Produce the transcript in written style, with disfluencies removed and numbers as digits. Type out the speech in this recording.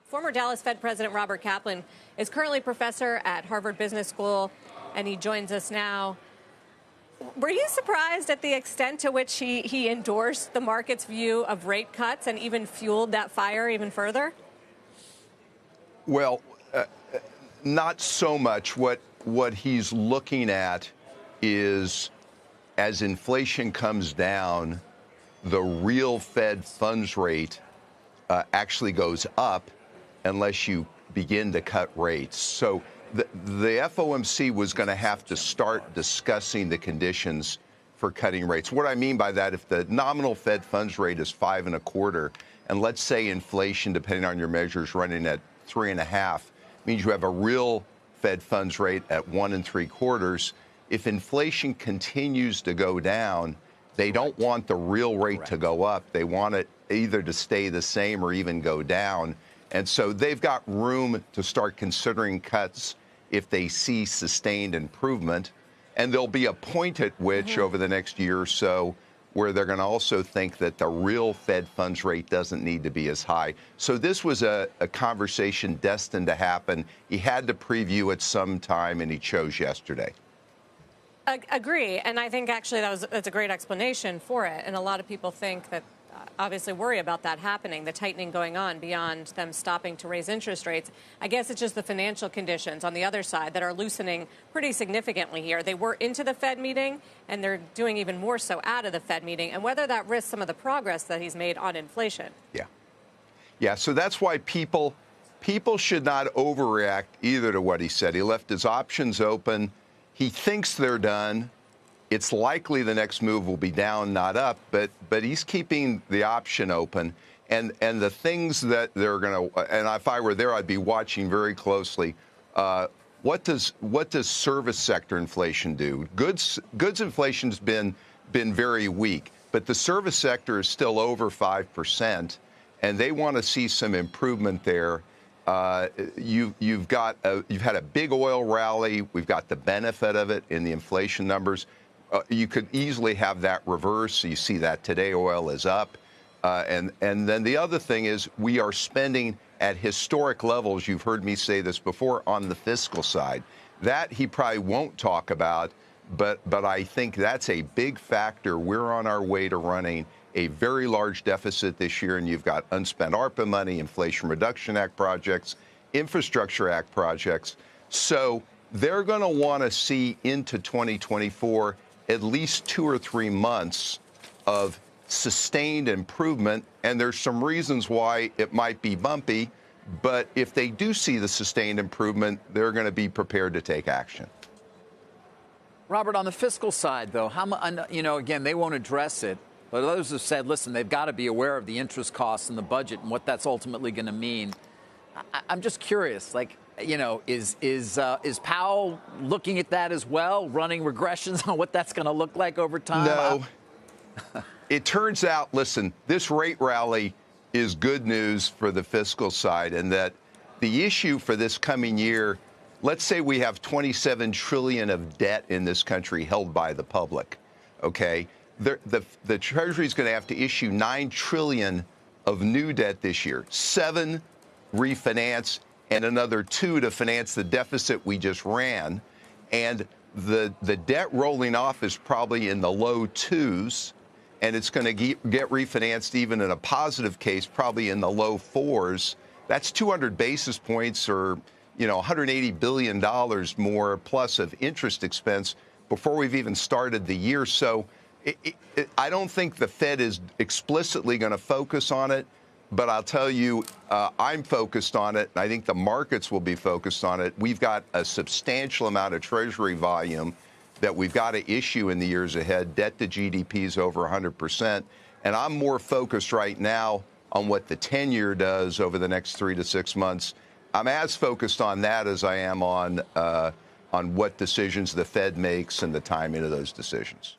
Former Dallas Fed President Robert Kaplan is currently professor at Harvard Business School, and he joins us now. Were you surprised at the extent to which he endorsed the market's view of rate cuts and even fueled that fire even further? Well, not so much. What he's looking at is, as inflation comes down, the real Fed funds rate actually goes up unless you begin to cut rates. So the FOMC was going to have to start discussing the conditions for cutting rates. What I mean by that, if the nominal Fed funds rate is 5.25, and let's say inflation, depending on your measures, running at 3.5, means you have a real Fed funds rate at 1.75. If inflation continues to go down, they don't want the real rate to go up. They want it either to stay the same or even go down. And so they've got room to start considering cuts if they see sustained improvement. And there'll be a point at which over the next year or so where they're going to also think that the real Fed funds rate doesn't need to be as high. So this was a conversation destined to happen. He had to preview it sometime, and he chose yesterday. Agree. And I think actually that's a great explanation for it. And a lot of people think that obviously worry about that happening, the tightening going on beyond them stopping to raise interest rates. I guess it's just the financial conditions on the other side that are loosening pretty significantly here. They were into the Fed meeting, and they're doing even more so out of the Fed meeting, and whether that risks some of the progress that he's made on inflation. Yeah, so that's why people should not overreact either to what he said. He left his options open. He thinks they're done. It's likely the next move will be down, not up, but he's keeping the option open. And the things that they're going to, and if I were there, I'd be watching very closely. What does service sector inflation do? Goods inflation's been very weak, but the service sector is still over 5%, and they want to see some improvement there. You've had a big oil rally. We've got the benefit of it in the inflation numbers. You could easily have that reverse. You see that today, oil is up. And then the other thing is we are spending at historic levels. You've heard me say this before on the fiscal side. That he probably won't talk about, but I think that's a big factor. We're on our way to running a very large deficit this year, and you've got unspent ARPA money, Inflation Reduction Act projects, Infrastructure Act projects. So they're going to want to see into 2024 at least 2 or 3 months of sustained improvement, and there's some reasons why it might be bumpy, but if they do see the sustained improvement, they're going to be prepared to take action. Robert, on the fiscal side, though, again, they won't address it, but others have said, listen, they've got to be aware of the interest costs in the budget and what that's ultimately going to mean. I'm just curious, is Powell looking at that as well, running regressions on what that's going to look like over time? No. It turns out, listen, this rate rally is good news for the fiscal side, and that the issue for this coming year, let's say we have $27 trillion of debt in this country held by the public, okay? The Treasury is going to have to issue $9 trillion of new debt this year, 7 refinance, and another 2 to finance the deficit we just ran. And the debt rolling off is probably in the low 2s, and it's going to get refinanced even in a positive case, probably in the low 4s. That's 200 basis points or, $180 billion more plus of interest expense before we've even started the year. So I don't think the Fed is explicitly going to focus on it. But I'll tell you, I'm focused on it, and I think the markets will be focused on it. We've got a substantial amount of Treasury volume that we've got to issue in the years ahead. Debt to GDP is over 100%. And I'm more focused right now on what the 10-year does over the next 3 to 6 months. I'm as focused on that as I am on what decisions the Fed makes and the timing of those decisions.